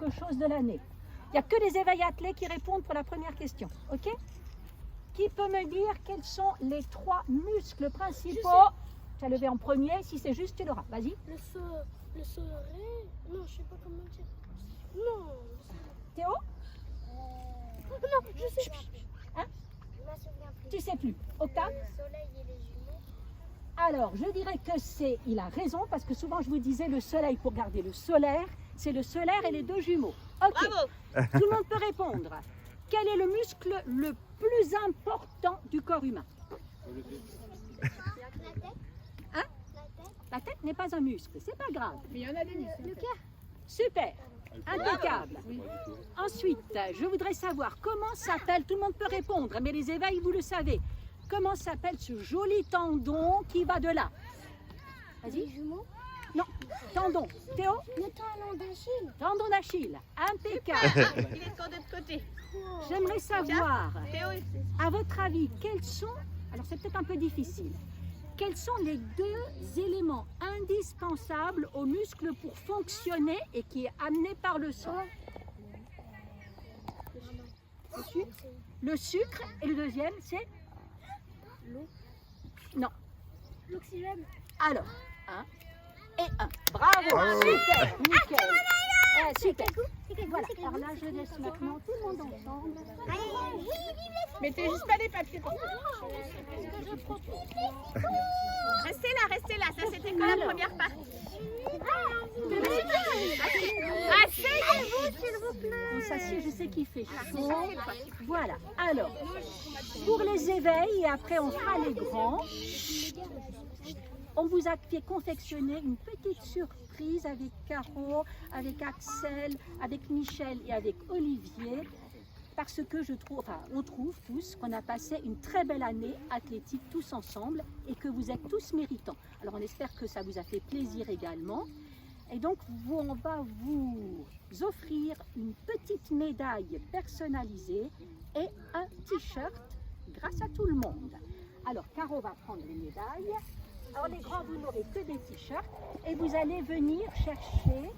quelque chose de l'année. Il n'y a que les éveils athlètes qui répondent pour la première question. Ok? Qui peut me dire quels sont les 3 muscles principaux? Tu as levé en premier, si c'est juste, tu l'auras. Vas-y. Le soleil. Non, je sais pas comment dire. Non. Théo? Non, je sais pas. Hein? Je m'en souviens plus. Tu sais plus. Octave? Le soleil et les jumeaux. Alors, je dirais que c'est, il a raison, parce que souvent je vous disais le soleil pour garder le solaire, c'est le solaire et les 2 jumeaux. Ok. Bravo. Tout le monde peut répondre. Quel est le muscle le plus important du corps humain? La tête. Hein? La tête. La tête n'est pas un muscle, c'est pas grave. Mais il y en a des muscles. Le cœur. Super, impeccable. Ensuite, je voudrais savoir comment s'appelle, tout le monde peut répondre, mais les éveils, vous le savez. Comment s'appelle ce joli tendon qui va de là? Les Vas-y. jumeaux. Non, tendon. Théo? Le talon d'Achille. Tendon d'Achille. Impeccable. Il est de l'autre côté. J'aimerais savoir, Théo, à votre avis, quels sont, alors c'est peut-être un peu difficile, quels sont les 2 éléments indispensables aux muscles pour fonctionner et qui est amené par le sang? Le sucre et le deuxième, c'est? L'eau. Non. L'oxygène. Alors, 1 et 1. Bravo, super, nickel. Super. Voilà, alors là je laisse maintenant tout le monde ensemble. Mettez juste pas les papiers. restez là, ça c'était que la Alors. première partie. Asseyez-vous, s'il vous plaît. On s'assied, je sais qu'il fait chaud. Voilà, alors, pour les éveils, et après on fera les grands, on vous a fait confectionner une petite surprise avec Caro, avec Axel, avec Michel et avec Olivier, parce que je trouve, enfin, on trouve tous qu'on a passé une très belle année athlétique tous ensemble et que vous êtes tous méritants. Alors on espère que ça vous a fait plaisir également. Et donc on va vous offrir une petite médaille personnalisée et un t-shirt grâce à tout le monde. Alors Caro va prendre les médailles. Alors les grands, vous n'aurez que des t-shirts et vous allez venir chercher.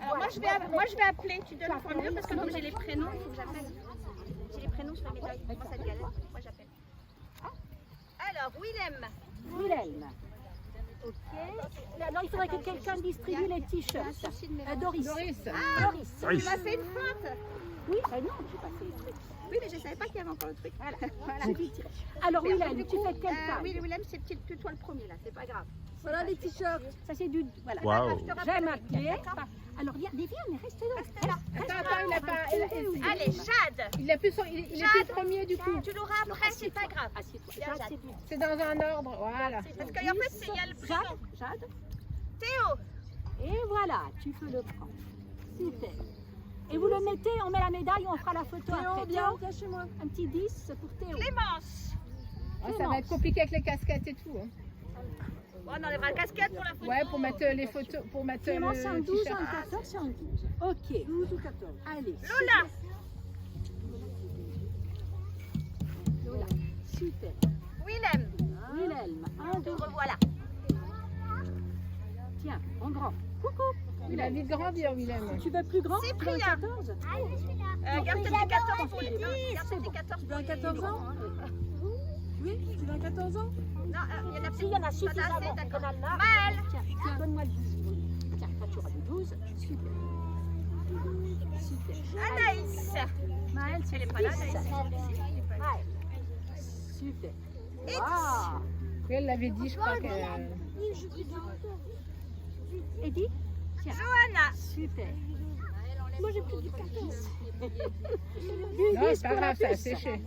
Alors moi je vais appeler, tu donnes la formule parce que comme j'ai les prénoms, il faut que j'appelle. J'ai les prénoms sur les médailles, moi ça te galère, moi j'appelle. Alors Willem. Wilhelm. Ok. Alors il faudrait que quelqu'un distribue les t-shirts. Doris. Doris. Doris. Tu m'as fait une feinte. Oui, non, j'ai pas fait le truc. Oui mais je savais pas qu'il y avait encore le truc. Voilà. Alors Wilhelm, tu fais quelle taille? Oui Willem c'est que toi le premier là, c'est pas grave. Voilà les t-shirts. Ça c'est du. Voilà. Waouh. J'aime appeler. Alors viens, mais reste là. Attends, il a pas. Allez Jade, Il a plus son, il est plus premier du coup. tu l'auras après, c'est pas grave. Assieds-toi. Viens, Jade. Assieds-toi. C'est dans un ordre, voilà. Parce qu'en fait il y a le prénom. Jade. Théo. Et voilà, tu peux le prendre. Super. Et vous le mettez, on met la médaille, on fera la photo après. Théo, viens chez moi. Un petit 10 pour Théo. Clémence. Ouais, ça va être compliqué avec les casquettes et tout. Hein. Bon, on enlèvera la casquette pour la photo. Ouais, pour mettre les photos, pour mettre Clément, c'est un le 12 ou t-shirt. un 14, c'est un 12. Ok. 12 ou 14. Allez. Lola. Lola. Super. Willem. Wilhelm. Un, deux. Revoilà. Tiens, en grand. Coucou. Il a vite grandir, Willem. Tu veux plus grand? Tu veux un Cyprien. 14? Garde tes 14 pour les 10. Garde tes 14 pour les 14 ans? Oui, tu veux un 14 ans? Non, il y en a Si, il y en a suffisamment. d'accord. On a là. Mal. Tiens, donne-moi le 12. Tiens, toi tu auras le 12. Super. Super. Anaïs. Maëlle, c'est Elle est le pas là, 10. Anaïs. Maëlle. Super. Edith. Waouh. Oui, elle l'avait dit, je crois que. Edith? Tiens. Johanna. Super. Moi j'ai plus du 14. Non, c'est pas grave, ça a séché.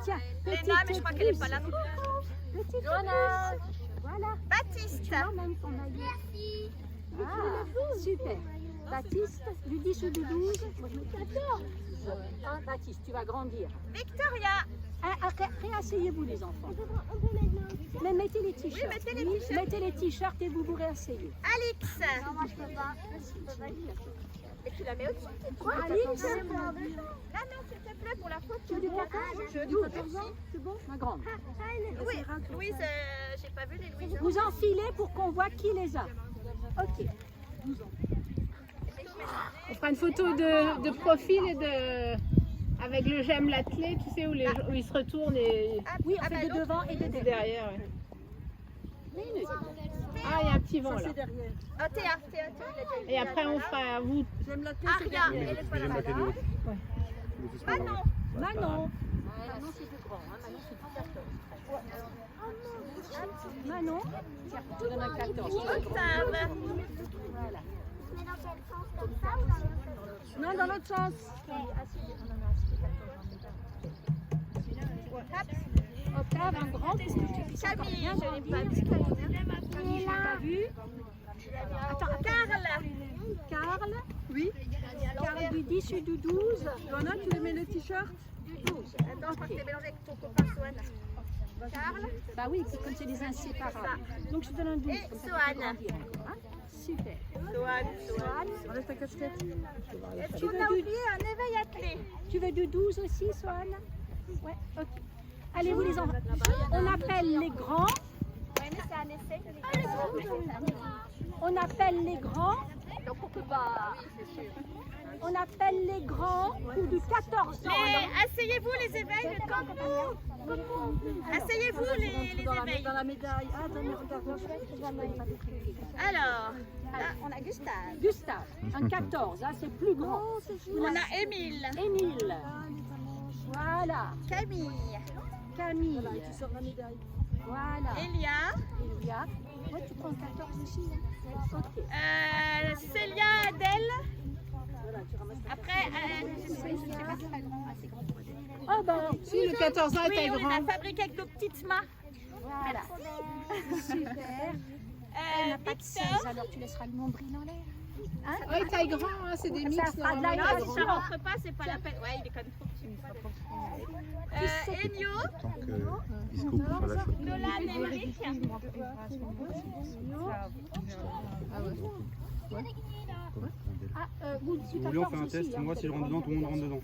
Tiens, Léna, mais je crois qu'elle n'est pas là non plus. petite Johanna. Voilà. Baptiste. Tu emmènes ton maillot. Ah, super. Baptiste, du 10 ou du 12? Moi je mets 14. Hein, Baptiste, tu vas grandir. Victoria. Réasseyez-vous les enfants. Mais mettez les t-shirts. Oui, mettez les t-shirts. Mettez les t-shirts et vous vous réasseyez. Alix. Non, moi je peux pas. Et tu la mets au-dessus. Alix, Là, non, s'il te plaît, pour la photo. tu as du 14 Je ans? dis 14 ans? C'est bon? Ma grande. Oui, Louise, j'ai pas vu les Louise. Vous enfilez pour qu'on voit qui les a. Ok. On fera une photo de profil et de avec le j'aime l'athlète, tu sais, où ils se retournent et Oui, on fait de devant et de derrière. derrière. Ouais. Ah, il y a un petit vent là. derrière. Oh, Théa, il a déjà eu. Et après, on fera vous. J'aime la tête, Ah, c'est regarde, derrière. elle est pas là. Manon. Manon, c'est plus grand. Hein. Manon, c'est plus 14. Manon, tiens, tu donnes un 14. Octave. Voilà. Mais dans quel sens, comme ça ou dans l'autre? Non, dans l'autre sens. Octave, un grand pour que tu puisses encore Camille, bien je l'ai pas grandir. vu. Camille, je l'ai pas vu. Attends, Carl. Oui. Carl du 10 ou du 12. Donna, tu mets le t-shirt? Du 12. Attends, je crois que t'es mélangé avec ton copain Soane. Carl. Bah oui, c'est comme c'est les inséparables. Donc je te donne un 12. Et comme ça, tu peux Soane. grandir encore, hein. Super. Soane. Enlève ta casquette. Est-ce qu'on a oublié un éveil attelé? Tu veux du 12 aussi, Swan? Ouais, ok. Allez, vous les enfants. On appelle les grands. Oui, mais c'est un essai. On appelle les grands. Donc on peut pas. On appelle les grands plus de 14 ans. Mais asseyez-vous les éveils, le temps. Asseyez-vous les éveils. Dans la médaille. Ah, attendez, regarde. Alors, là, on a Gustave. Gustave, un 14, hein, c'est plus grand. On a Émile. Émile. Voilà. Camille. Camille. Tu sors la médaille. Voilà. Elia. Elia. Ouais, tu prends 14 aussi. Hein. Ok. Célia, Adèle. Voilà, tu ramasses ta Après, je sais pas si c'est pas grand, assez grand pour Adèle. Oh ben, Si, le 14 ans Oui, était on grand. a fabriqué avec nos petites mains. voilà. Super. Elle n'a pas de 16, Victor. alors tu laisseras le nombril en l'air. Oui, taille grand, hein, c'est des mix. Ça fera de la normalement. Non, si ça rentre pas, c'est pas la peine. Ouais, il est quand même trop petit. Enio, Tant qu'il se coupe sur la photo. Nolan, Émeric. Ah, vous, Si vous voulez, on fait un test. Moi, si je rentre dedans, tout le monde rentre dedans.